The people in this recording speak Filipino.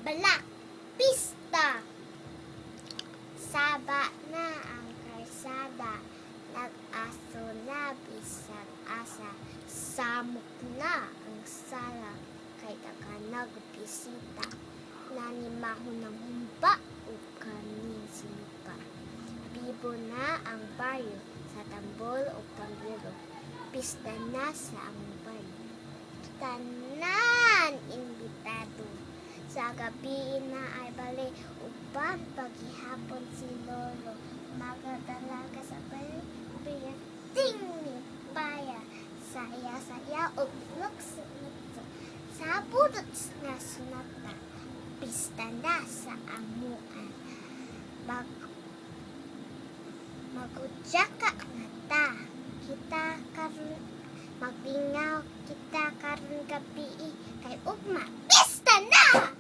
balak, pista. Saba na ang karsada, nag-aso na bisag asa. Samok na ang sala, kay daga nagbisita. Nanimahon ng humba o kanin sinuka. Bibo na ang baryo, sa tambol o tambiro. Pista na sa among baryo. Tanan imbitado. Sa gabi na ay bali, uban paghihapon si Lolo. Magadalaga sa bali, ting ni paya. Saya-saya o lukso-lukso. Sa budot na sunata, pista na sa amuan. Magudyaka na ta. Kita karon magbingaw kita karon gabi kay ugma. Pista na!